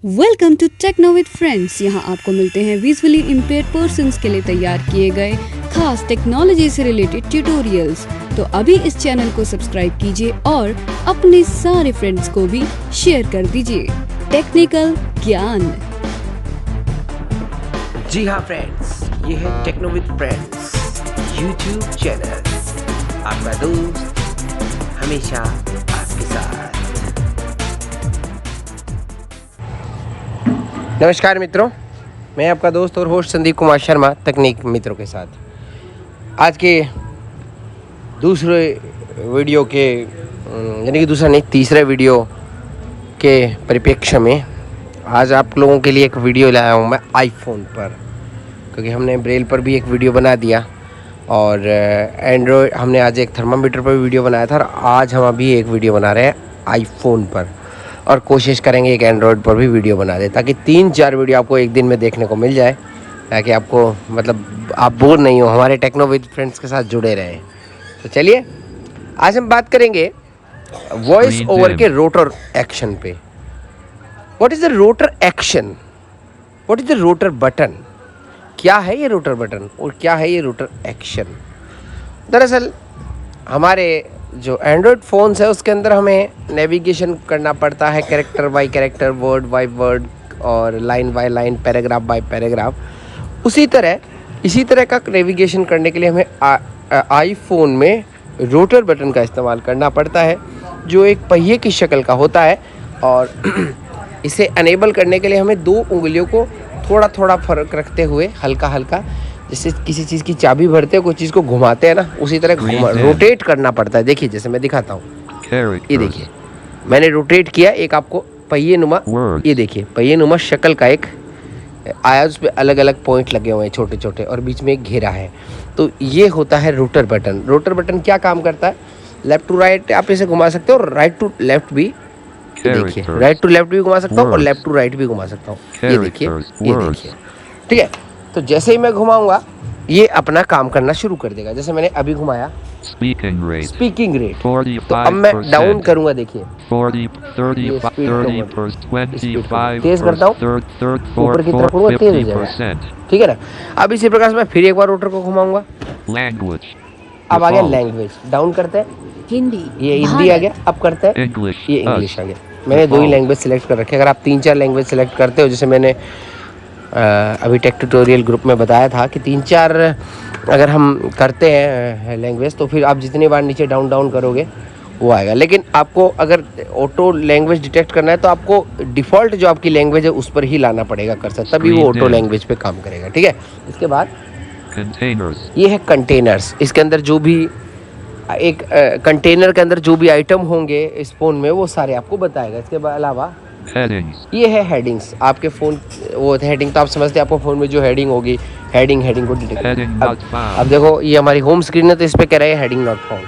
Welcome to techno with friends. यहाँ आपको मिलते हैं विजुअली इम्पेयर्ड पर्सन्स के लिए तैयार किए गए खास टेक्नोलॉजी से रिलेटेड ट्यूटोरियल्स। तो अभी इस चैनल को सब्सक्राइब कीजिए और अपने सारे फ्रेंड्स को भी शेयर कर दीजिए टेक्निकल ज्ञान। जी हाँ फ्रेंड्स, ये है techno with friends YouTube channel, आपका दोस्त हमेशा आपके साथ। नमस्कार मित्रों, मैं आपका दोस्त और होस्ट संदीप कुमार शर्मा तकनीक मित्रों के साथ आज के दूसरे वीडियो के यानी कि दूसरा नहीं तीसरे वीडियो के परिप्रेक्ष्य में आज आप लोगों के लिए एक वीडियो लाया हूँ मैं आईफोन पर, क्योंकि हमने ब्रेल पर भी एक वीडियो बना दिया और एंड्रॉयड हमने आज एक थर्मामीटर पर भी वीडियो बनाया था और आज हम अभी एक वीडियो बना रहे हैं आईफोन पर और कोशिश करेंगे एक एंड्रॉयड पर भी वीडियो बना दे ताकि 3-4 वीडियो आपको एक दिन में देखने को मिल जाए, ताकि आपको मतलब आप बोर नहीं हो, हमारे टेक्नो विद फ्रेंड्स के साथ जुड़े रहें। तो चलिए आज हम बात करेंगे वॉइस ओवर के रोटर एक्शन पे। What is the rotor action, what is the rotor button, क्या है ये रोटर बटन और क्या है ये रोटर एक्शन। दरअसल हमारे जो एंड्रॉयड फ़ोन्स है उसके अंदर हमें नेविगेशन करना पड़ता है character by character, word by word और line by line, paragraph by paragraph. इसी तरह का नेविगेशन करने के लिए हमें आईफोन में रोटर बटन का इस्तेमाल करना पड़ता है, जो एक पहिए की शक्ल का होता है और इसे अनेबल करने के लिए हमें 2 उंगलियों को थोड़ा थोड़ा फर्क रखते हुए हल्का हल्का, जैसे किसी चीज़ की चाबी भरते हैं, कोई चीज़ को घुमाते हैं ना, उसी तरह रोटेट करना पड़ता है। देखिए जैसे मैं दिखाता हूँ, ये देखिए मैंने रोटेट किया, एक आपको पहिए नुमा, ये देखिए पहिए नुमा शक्ल का एक आया, उस पर अलग अलग पॉइंट लगे हुए हैं छोटे छोटे और बीच में एक घेरा है। तो ये होता है रोटर बटन। रोटर बटन क्या काम करता है, लेफ्ट टू राइट आप इसे घुमा सकते हो और राइट टू लेफ्ट भी, देखिए राइट टू लेफ्ट भी घुमा सकता हूँ और लेफ्ट टू राइट भी घुमा सकता हूँ। ये देखिए ठीक है। तो जैसे ही मैं घुमाऊंगा ये अपना काम करना शुरू कर देगा। जैसे मैंने अभी घुमाया स्पीकिंग रेट, तो अब मैं डाउन करूंगा, देखिए 40, 35, 30, तेज करता हूँ, ऊपर की तरफ करूँगा, तेज हो जाएगा, ठीक है ना। अब इसी प्रकार से मैं फिर एक बार रोटर को घुमाऊंगा, अब आ गया लैंग्वेज, डाउन करते हैं हिंदी, ये हिंदी आ गया। अब करते हैं ये इंग्लिश आ गया। मैंने 2 ही लैंग्वेज सेलेक्ट कर रखे। अगर आप 3-4 लैंग्वेज सेलेक्ट करते हो, जैसे मैंने अभी टेक ट्यूटोरियल ग्रुप में बताया था कि 3-4 अगर हम करते हैं लैंग्वेज, तो फिर आप जितनी बार नीचे डाउन डाउन करोगे वो आएगा। लेकिन आपको अगर ऑटो लैंग्वेज डिटेक्ट करना है तो आपको डिफ़ॉल्ट जो आपकी लैंग्वेज है उस पर ही लाना पड़ेगा कर्सर, तभी वो ऑटो लैंग्वेज पे काम करेगा, ठीक है। इसके बाद ये है कंटेनर्स। इसके अंदर जो भी एक कंटेनर के अंदर जो भी आइटम होंगे इस फ़ोन में वो सारे आपको बताएगा। इसके अलावा ये है हेडिंग्स। आपके फ़ोन वो हेडिंग तो आप समझते हैं, आपको फ़ोन में जो हेडिंग होगी हेडिंग को डिटेक्ट। अब देखो ये हमारी होम स्क्रीन है, तो इस पर कह रहा है हेडिंग नॉट फाउंड।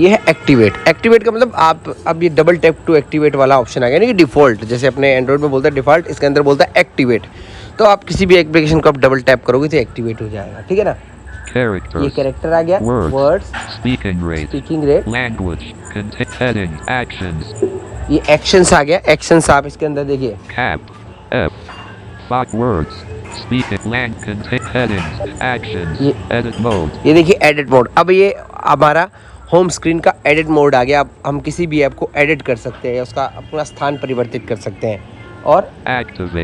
ये है एक्टिवेट का मतलब आप अब ये डबल टैप टू एक्टिवेट वाला ऑप्शन आ गया, यानी कि डिफ़ॉल्ट, जैसे अपने एंड्रॉइड में बोलता है डिफ़ॉल्ट, इसके अंदर बोलता है एक्टिवेट। तो आप किसी भी एप्लीकेशन को आप डबल टैप करोगे तो एक्टिवेट हो जाएगा, ठीक है ना। ये कैरेक्टर आ गया, words, speaking rate, language, heading, actions, ये एक्शंस आ गया। एक्शंस आप इसके अंदर देखिए, cap, F, words, speaking, headings, actions, edit mode. ये देखिए एडिट मोड। अब ये हमारा होम स्क्रीन का एडिट मोड आ गया। अब हम किसी भी ऐप को एडिट कर सकते हैं, उसका अपना स्थान परिवर्तित कर सकते हैं। और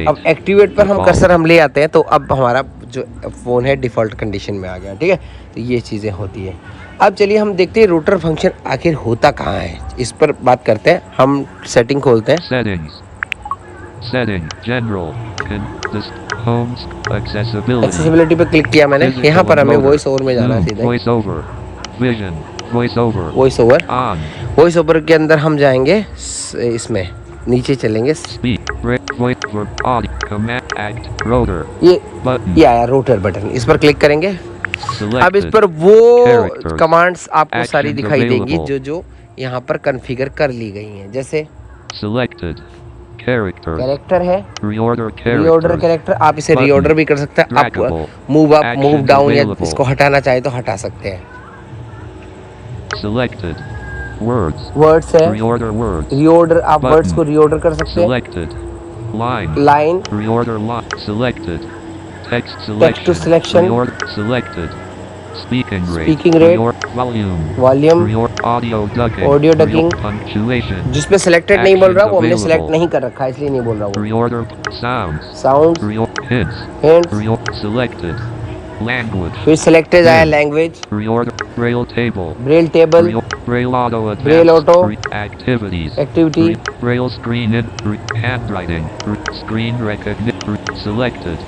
अब एक्टिवेट पर हम कर्सर हम ले आते हैं, तो अब हमारा जो फ़ोन है डिफ़ॉल्ट कंडीशन में आ गया, ठीक है। तो ये चीज़ें होती हैं। अब चलिए हम देखते हैं रोटर फंक्शन आखिर होता कहाँ है, इस पर बात करते हैं। हम सेटिंग खोलते हैं, सेटिंग जनरल, एक्सेसिबिलिटी पे क्लिक किया मैंने। यहाँ पर हमें वॉइस ओवर में जाना है सीधे। वॉइस ओवर के अंदर हम जाएंगे, इसमें नीचे चलेंगे, ये आया रोटर बटन, इस पर क्लिक करेंगे। अब इस पर वो कमांड्स आपको सारी दिखाई देंगी जो यहाँ पर कॉन्फ़िगर कर ली गई हैं। जैसे कैरेक्टर है, रीऑर्डर कैरेक्टर, आप इसे रीऑर्डर भी कर सकते हैं। आप मूव अप, मूव डाउन या इसको हटाना चाहे तो हटा सकते हैं। Words. वर्ड्स है, Reorder words. रीऑर्डर, आप वर्ड्स Button. को रीऑर्डर कर सकते हैं। Selected. Line. Line, Reorder line. Selected. Text text to selection. Selection, Reorder. Selected. Speaking rate. Speaking rate, Reorder. Volume. Volume, Reorder. Audio ducking. Audio ducking. Reorder. Punctuation. जिसपे selected नहीं बोल रहा Actions वो हमने सिलेक्ट available. नहीं कर रखा है, इसलिए नहीं बोल रहा वो। Reorder. Sounds. Sound, Reorder. Hints. Hints, Reorder. Selected. Language. फिर सिलेक्टेड आया Hint. Language, Reorder. Braille table. Braille table, Reorder. Braille auto advanced. Braille auto. Activities. Activity, Braille screen in. Handwriting. Screen recognition. Selected.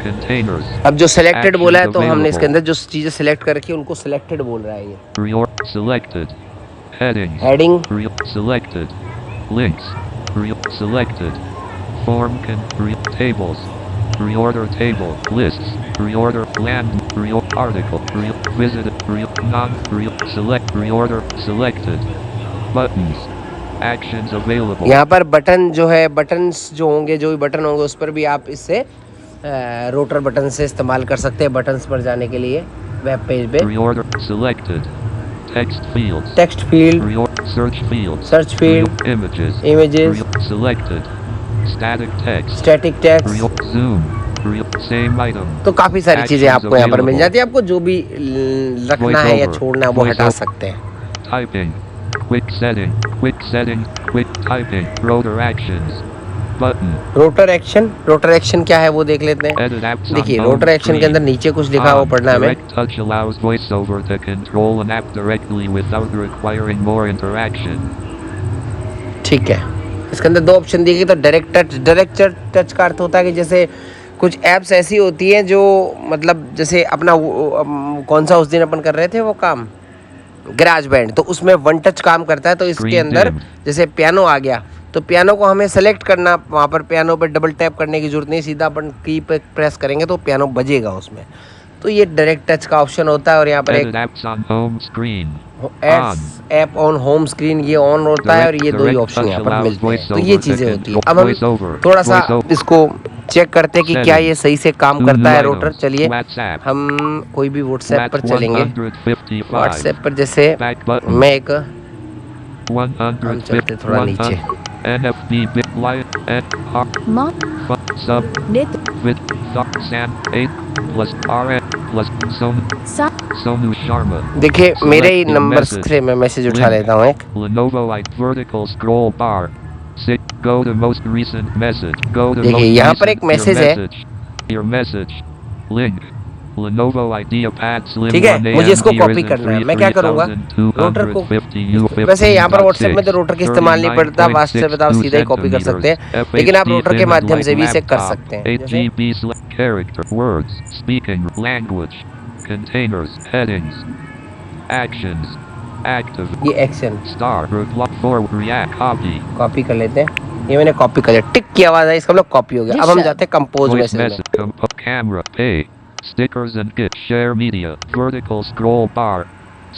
Containers. अब जो selected बोला है तो Actions हमने इसके available. अंदर जो चीजें सिलेक्ट कर रखी है उनको सिलेक्टेड बोल रहा है ये। Reorder. Selected. Headings. Heading, Selected. Links. Selected. Form tables. Reorder table. Lists. Reorder land. Reorder article. Visit. Select. Reorder. Selected. Buttons. Actions available. यहाँ पर बटन जो है, बटन्स जो होंगे, जो भी बटन होंगे उस पर भी आप इससे रोटर बटन से इस्तेमाल कर सकते हैं बटन्स पर जाने के लिए वेब पेज पे। Reorder. Selected. Text fields. Text field, Reorder. Search fields. Search field, Images. Images, Selected. Static text. Static text. Reorder. Zoom. Same item. तो काफी सारी चीजें आपको यहाँ पर मिल जाती है। आपको जो भी रखना है या छोड़ना है वो हटा सकते हैं। Typing. Quick setting. Quick setting. Quick typing. Rotor actions. Button. Rotor action, rotor action क्या है वो देख लेते हैं। Edit apps on देखिए home रोटर एक्शन के अंदर screen. नीचे कुछ लिखा है वो पढ़ना है हमें। Direct touch allows voiceover to control an app directly without requiring more interaction. ठीक है, इसके अंदर दो ऑप्शन दिए गए। तो डायरेक्ट टच का अर्थ होता है कि जैसे कुछ ऐप्स ऐसी होती हैं जो मतलब जैसे अपना कौन सा उस दिन अपन कर रहे थे वो काम, गैराज बैंड, तो उसमें वन टच काम करता है। तो इसके Screen अंदर dim. जैसे पियानो आ गया तो पियानो को हमें सेलेक्ट करना, वहाँ पर पियानो पे डबल टैप करने की जरूरत नहीं, सीधा अपन की पे प्रेस करेंगे तो पियानो बजेगा उसमें। तो ये डायरेक्ट टच का ऑप्शन होता है। और यहाँ पर Edit एक apps on home screen. App on home screen, ये ऑन होता है और ये दो ही ऑप्शन यहाँ पर मिलते हैं। तो ये चीजें होती है। अब हम थोड़ा सा इसको चेक करते हैं कि क्या ये सही से काम करता है रोटर। चलिए हम कोई भी व्हाट्सएप पर चलेंगे। व्हाट्सएप पर जैसे मैं एक, हम चलते थोड़ा नीचे, NFB bit light and hop sub with san 8 plus RN plus Sonu Sharma. देखिए मेरे ही Selected नंबर message. से मैं मैसेज उठा Link. लेता हूँ एक। Lenovo Light vertical scroll bar. Go to most recent message. Go to देखिए most यहाँ पर recent- एक मैसेज your है। message. Your message. Link. Lenovo IdeaPad Slim ठीक है, 1 मुझे इसको AMD कॉपी Ryzen करना है। 3 मैं क्या करूँगा, रोटर को 3250 वैसे यहाँ पर व्हाट्सएप में तो रोटर का इस्तेमाल नहीं पड़ता, व्हाट्सएप पे आप सीधा ही कॉपी कर सकते हैं, लेकिन आप रोटर के माध्यम से भी इसे कर सकते हैं। 8 जैसे GB select character words speaking language containers headings actions active ये action star reply forward react copy copy कर लेते हैं। ये मैंने कॉपी कर लिया, टिक की आवाज आई, इसका मतलब कॉपी हो गया। अब हम जाते हैं कंपोज voice मैसेज में। message camera pay stickers and git share media vertical scroll bar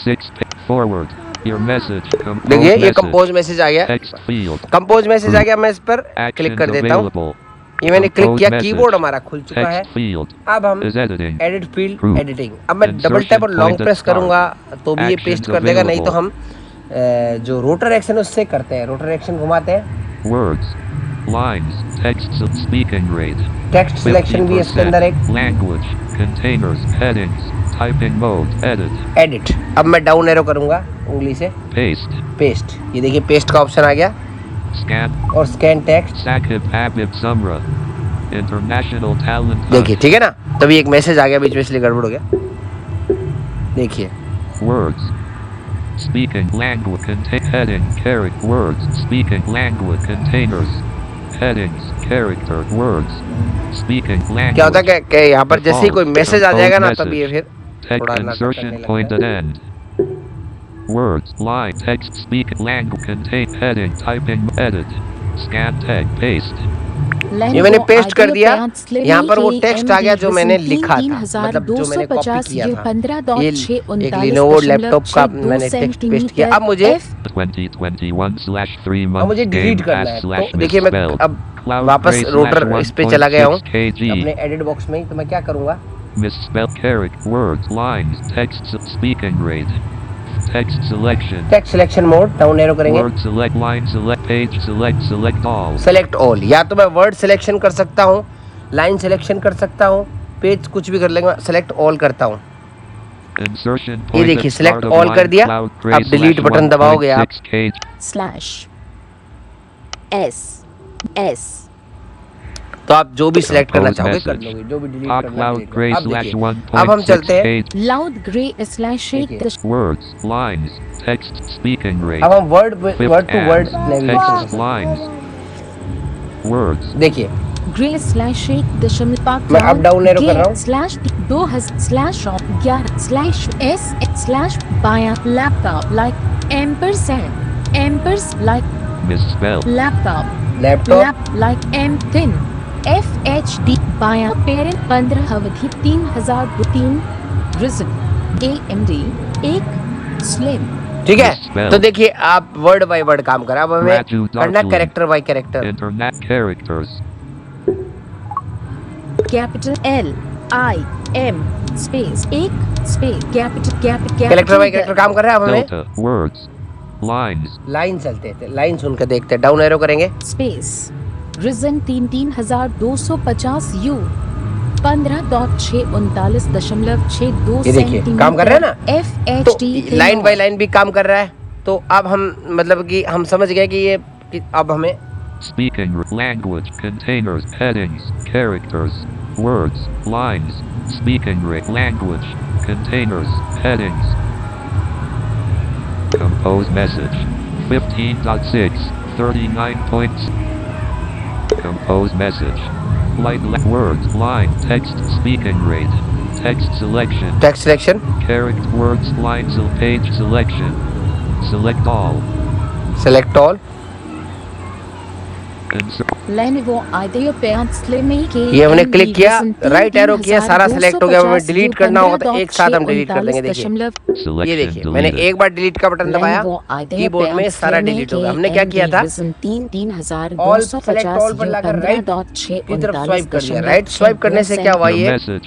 6 forward your message compose देखिए ये message कंपोज मैसेज आ गया। text field कंपोज मैसेज आ गया, मैं इस पर क्लिक actions कर देता हूँ। available ये मैंने क्लिक compose किया, message, कीबोर्ड हमारा खुल चुका है। text field अब हम is editing edit field Group. Editing, अब मैं डबल Insertion टैप और long point at press start. करूंगा तो भी ये Actions पेस्ट कर देगा, नहीं तो available. हम जो रोटर एक्शन उससे करते हैं, रोटर एक्शन घुमाते हैं। words lines text speaking rate text selection भी है इसके अंदर एक, 50% language containers headings typing mode edit edit. अब मैं डाउन एरो करूंगा उंगली से, paste पेस्ट, ये देखिए पेस्ट का ऑप्शन आ गया। scan और scan text Sakib Habib Sumra international talent देखिए, ठीक है ना। तभी एक मैसेज आ गया बीच में, इसलिए गड़बड़ हो गया। देखिए words speaking language contain heading character words speaking language containers headings character words speaking language क्या होता है कि यहाँ पर जैसे ही कोई मैसेज आ जाएगा ना तब ये फिर text थोड़ा नाटक insertion करने point लगता at है। end words line text speak language contain heading typing edit scan tag paste ये मैंने पेस्ट कर दिया। यहाँ पर वो टेक्स्ट आ गया जो मैंने लिखा था, मतलब जो मैंने कॉपी किया था। ये एक लिनोवो लैपटॉप का मैंने टेक्स्ट पेस्ट किया। अब मुझे 2021/3 अब मुझे डिलीट करना है। तो देखिए मैं अब वापस रोटर इस पे चला गया हूँ अपने एडिट बॉक्स में ही। तो मैं क्या करूँगा, misspelled character words lines text speaking rate text selection. Text selection mode, down arrow करेंगे, Word select, line select, page select, select all. Select all. या तो मैं वर्ड सिलेक्शन कर सकता हूँ, लाइन सिलेक्शन कर सकता हूँ, पेज कुछ भी कर लेंगे, सेलेक्ट ऑल करता हूँ। Insertion ये point देखिए at select start of all कर line दिया। cloud अब gray डिलीट slash बटन दबाओगे आप, 1.6K. slash s s तो आप जो भी सिलेक्ट करना Compose चाहोगे कर message. लोगे, जो भी डिलीट Hot करना cloud डिलीट gray करो। अब slash देखिए, अब हम चलते हैं, 1.6K. loud gray slash shake देखिए। the Words, lines, text speaking rate. अब हम word Fifth to word and navigation कर text सकते lines. Words. हैं। देखिए gray slash shake दशमलव पाँच मैं अप डाउन एरो कर रहा हूँ। slash 2000 slash of 11 slash s slash बायां laptop like ampersand like Misspelled. laptop laptop, lap like m10 fhd बायां parent 15 अवधि 3003 reason amd 1 slim ठीक है। Misspelled. तो देखिए आप वर्ड बाय वर्ड काम करा। अब हमें Raju करना Dartling. Character by character. Internet characters. capital L I M space 1 space capital character by character काम कर रहा है। अब हमें Delta. Words. Lines. लाइन चलते थे, लाइन सुन के देखते हैं, डाउन एरो करेंगे, स्पेस रिजन 3250 U 15.639.62 ये देखिए, काम कर रहा है ना? तो FHD लाइन बाय लाइन भी काम कर रहा है। तो अब हम मतलब कि हम समझ गए कि ये कि अब हमें Speaking language containers headings characters words lines speaking rate language containers headings compose message 15.6 39 points compose message light words line text speaking rate text selection text selection, character words lines page selection select all select all. insert Lenovo IdeaPad Slim ये हमने click किया, right arrow किया, सारा select हो गया। हमें delete करना होगा तो एक साथ हम डिलीट कर देंगे। देखिए ये selection देखिए, मैंने deleted एक बार डिलीट का बटन दबाया, कीबोर्ड में सारा डिलीट हो गया। हमने क्या किया था, ऑल सेलेक्ट ऑल पर लाकर राइट की तरफ स्वाइप कर दिया। राइट स्वाइप करने से क्या हुआ, the ये message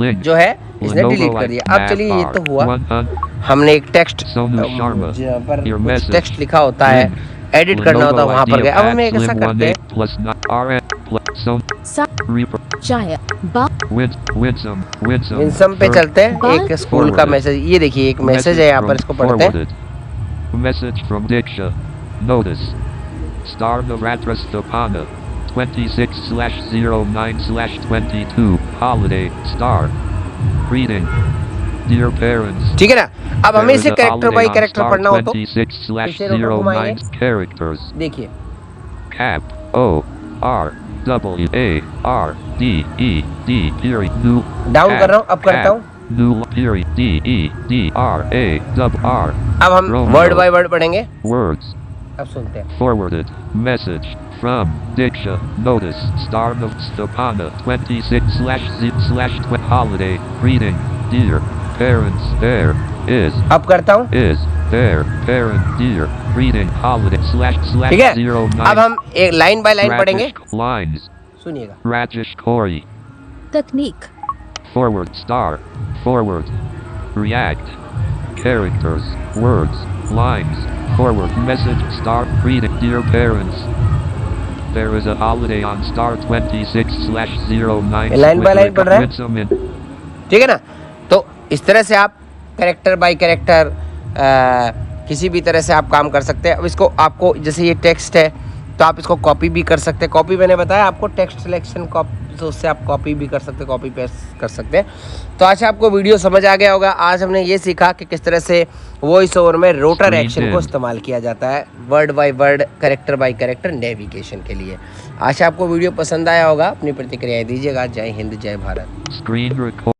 link जो है इसने Lenovo डिलीट कर दिया। अब चलिए ये तो हुआ, 100 हमने एक टेक्स्ट Sonu Sharma जहाँ पर your कुछ message टेक्स्ट लिखा होता है, link एडिट करना होता है, वहाँ पर गए। अब हम एक ऐसा करते हैं, plus not RN plus so reaper चाय बा winsome विंसम पे चलते हैं। एक स्कूल का मैसेज, ये देखिए एक मैसेज है यहाँ पर, इसको पढ़ते हैं। Message from Diksha. Notice. Star Navratri Stepana. 26/09/22. Holiday. Star. Reading. Dear parents. ठीक है ना। अब हमें there इसे is a character holiday by on character star पढ़ना हो तो 26/09 characters. देखिए Cap. O. R. W. A. R. D. E. D. Period. New. Down कर रहा हूँ, अब करता हूँ। New. Period. D. E. D. R. A. W. R. अब हम वर्ड बाय वर्ड पढ़ेंगे। Words. अब सुनते हैं। Forwarded. Message. From Diksha. Notice. Star of Stepana. 26/Z/20 holiday. Reading. Dear parents. There is. अब करता हूँ। Is. There. Parent. Dear. Reading. Holiday. ठीक है। /09. अब हम एक लाइन बाय लाइन पढ़ेंगे, Rajesh lines. सुनिएगा। Rajesh Corey. तकनीक Forward. Star. Forward. React. Characters. Words. Lines. Forward. Message. Star. Reading. Dear parents. There is a holiday on star 26/09. Line by line पढ़ रहा है। Winsome in ठीक है ना। तो इस तरह से आप कैरेक्टर बाय कैरेक्टर किसी भी तरह से आप काम कर सकते हैं। अब इसको आपको जैसे ये टेक्स्ट है तो आप इसको कॉपी भी कर सकते हैं। कॉपी मैंने बताया आपको, टेक्स्ट सिलेक्शन तो उससे आप कॉपी भी कर सकते हैं, कॉपी पेस्ट कर सकते हैं। तो आज आपको वीडियो समझ आ गया होगा। आज हमने ये सीखा कि किस तरह से वॉइस ओवर में रोटर एक्शन को इस्तेमाल किया जाता है word by word, character by character navigation के लिए। आशा आपको वीडियो पसंद आया होगा। अपनी प्रतिक्रियाएं दीजिएगा। जय हिंद, जय भारत। screen record.